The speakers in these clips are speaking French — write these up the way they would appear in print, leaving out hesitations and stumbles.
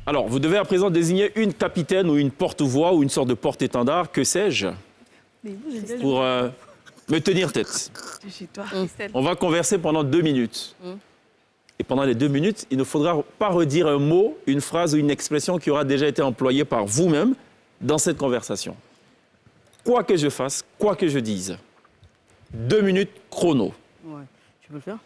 Alors, vous devez à présent désigner une capitaine ou une porte-voix ou une sorte de porte-étendard, que sais-je, pour me tenir tête. On va converser pendant 2 minutes. Et pendant les 2 minutes, il ne faudra pas redire un mot, une phrase ou une expression qui aura déjà été employée par vous-même dans cette conversation. Quoi que je fasse, quoi que je dise. 2 minutes chrono. Ouais. Tu peux le faire?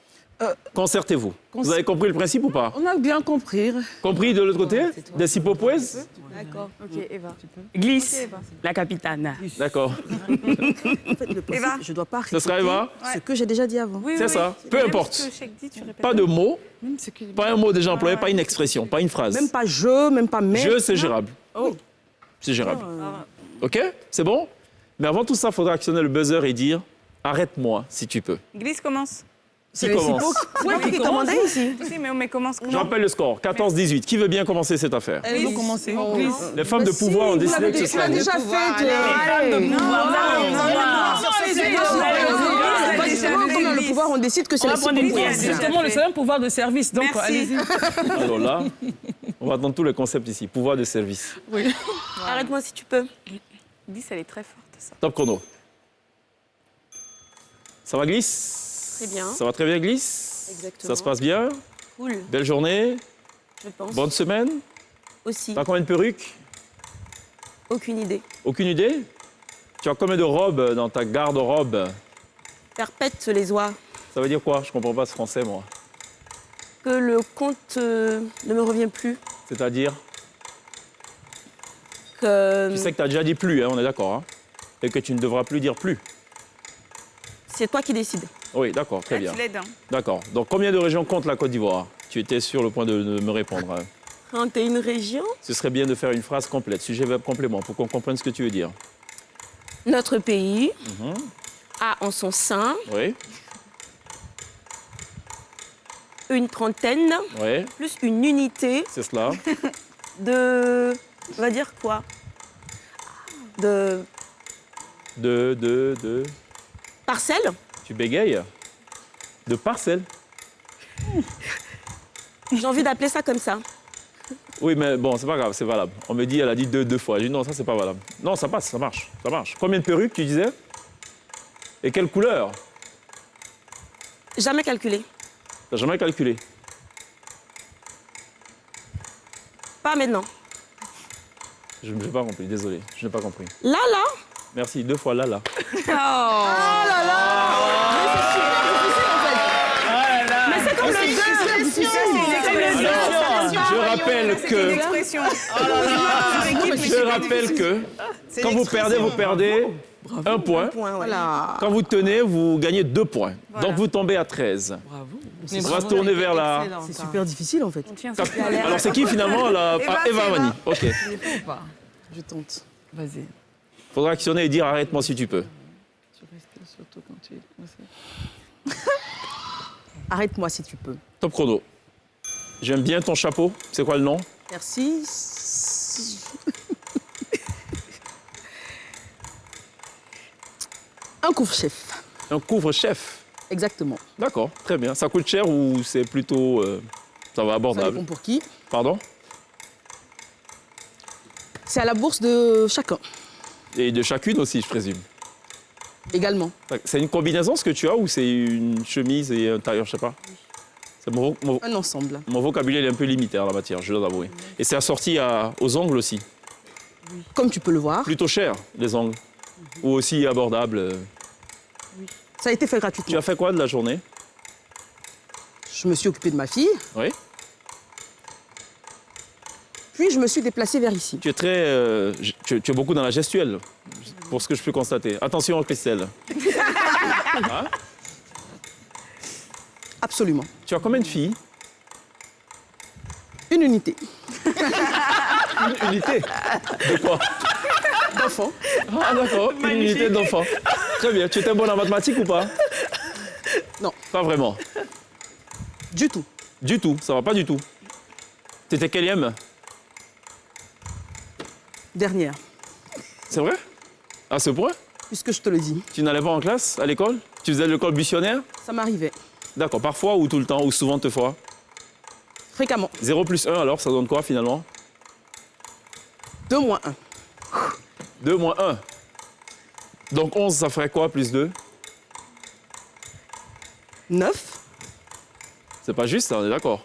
Concertez-vous. Vous avez compris le principe ou pas? On a bien compris. Compris de l'autre côté? Des cypopoèses? D'accord. Ok, Eva. Glisse, la capitane. D'accord. En fait, le principe, je dois pas Ce sera Eva? ce que j'ai déjà dit avant. C'est ça. Peu importe. Pas de mots, pas un mot déjà employé, pas une expression, pas une phrase. Même pas je, même pas mais. Je, c'est gérable. Oh. C'est gérable. OK? C'est bon? Mais avant tout ça, il faudra actionner le buzzer et dire « Arrête-moi, si tu peux Glisse commence. ». Qui commence? Ouais, qui commandait ici? Si, mais commence. Je rappelle le score, 14-18. Qui veut bien commencer cette affaire? Elles vont commencer. Les femmes de pouvoir ont décidé que ce Tu sera... l'as déjà fait. Comme le pouvoir, on décide que c'est la C'est justement le seul pouvoir de service. Donc, allez-y. Alors là, on va attendre tous les concepts ici. Pouvoir de service. Arrête-moi si tu peux. Glisse, elle est très forte, ça. Top chrono. Ça va, Glisse? Très bien. Ça va très bien, Glisse? Exactement. Ça se passe bien? Cool, Belle journée? je pense. Bonne semaine? Aussi, T'as combien de perruques? aucune idée. Aucune idée? Tu as combien de robes dans ta garde-robe? Perpète les oies. Ça veut dire quoi? Je comprends pas ce français, moi. Que le compte ne me revient plus. C'est-à-dire? Que Tu sais que tu as déjà dit plus, hein, on est d'accord, hein? Et que tu ne devras plus dire plus. c'est toi qui décides. Oui, d'accord, très bien. Tu l'aides. D'accord. Donc, combien de régions compte la Côte d'Ivoire? Tu étais sur le point de me répondre. Hein. 31 régions. Ce serait bien de faire une phrase complète, sujet, verbe, complément, pour qu'on comprenne ce que tu veux dire. Notre pays a en son sein Oui, une trentaine, oui, plus une unité c'est cela. de... On va dire quoi? De De... parcelles. Tu bégayes? De parcelles. J'ai envie d'appeler ça comme ça. Oui, mais bon, c'est pas grave, c'est valable. On me dit, elle a dit deux fois. Je dis non, ça, c'est pas valable. Non, ça passe, ça marche, ça marche. Combien de perruques, tu disais? Et quelle couleur? Jamais calculé. T'as jamais calculé? Pas maintenant. Je n'ai pas compris, désolé, je n'ai pas compris. Là, Merci, 2 fois là. mais c'est comme Je rappelle que quand vous perdez 1 point. Voilà. Quand vous tenez, vous gagnez 2 points. Donc vous tombez à 13. Bravo. On va se tourner vers la... C'est super difficile en fait. Alors c'est qui finalement la... Eva Mani. Ok. Je tente. Vas-y. Faudra actionner et dire arrête-moi si tu peux. Tu restes surtout quand tu es. Arrête-moi si tu peux. Top chrono. J'aime bien ton chapeau. C'est quoi le nom? Merci. Un couvre-chef. Un couvre-chef. Exactement. D'accord, très bien. Ça coûte cher ou c'est plutôt... ça va Ça abordable? dépend pour qui. Pardon? C'est à la bourse de chacun. Et de chacune aussi, je présume. Également. C'est une combinaison ce que tu as ou c'est une chemise et un tailleur, je sais pas? C'est Un ensemble. mon vocabulaire est un peu limité en la matière, je dois l'avouer. Et c'est assorti aux ongles aussi. Comme tu peux le voir, Plutôt cher, les ongles. Ou aussi abordable. ça a été fait Tu gratuitement. as fait quoi de la journée? Je me suis occupée de ma fille, Oui. puis je me suis déplacée vers ici. Tu es très... tu es beaucoup dans la gestuelle, pour ce que je peux constater. Attention, Christelle. Hein? Absolument. Tu as combien de filles? Une unité. Une unité. De quoi? D'enfants. Ah d'accord, une unité d'enfants. Très bien. Tu étais bonne en mathématiques ou pas? Non. Pas vraiment. Du tout. Du tout, ça va pas du tout. T'étais quelième? Dernière. C'est vrai? À ce point? Puisque je te le dis. Tu n'allais pas en classe, à l'école? Tu faisais l'école buissonnière? Ça m'arrivait. D'accord, parfois ou tout le temps, ou souvent, toutefois? Fréquemment. 0 plus 1, alors, ça donne quoi finalement? 2 moins 1. 2 moins 1. Donc 11, ça ferait quoi, plus 2? 9. C'est pas juste, ça, on est d'accord.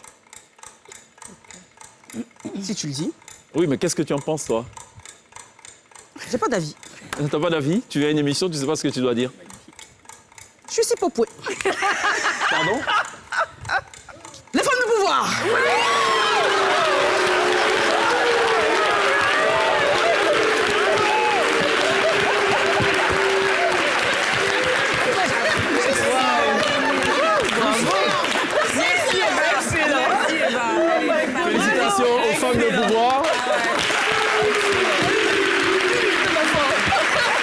Si tu le dis. Oui, mais qu'est-ce que tu en penses, toi? J'ai pas d'avis. T'as pas d'avis? Tu viens à une émission, tu sais pas ce que tu dois dire. Je suis sipopoué. Pardon? Les femmes de pouvoir. Félicitations aux femmes de pouvoir.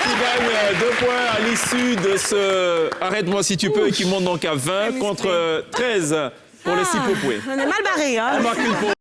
Qui gagnent 2 points à l'issue de ce Arrête-moi si tu peux, et qui monte donc à 20 contre 13 pour les Sipopoué. On est mal barré, hein. On marque une pause.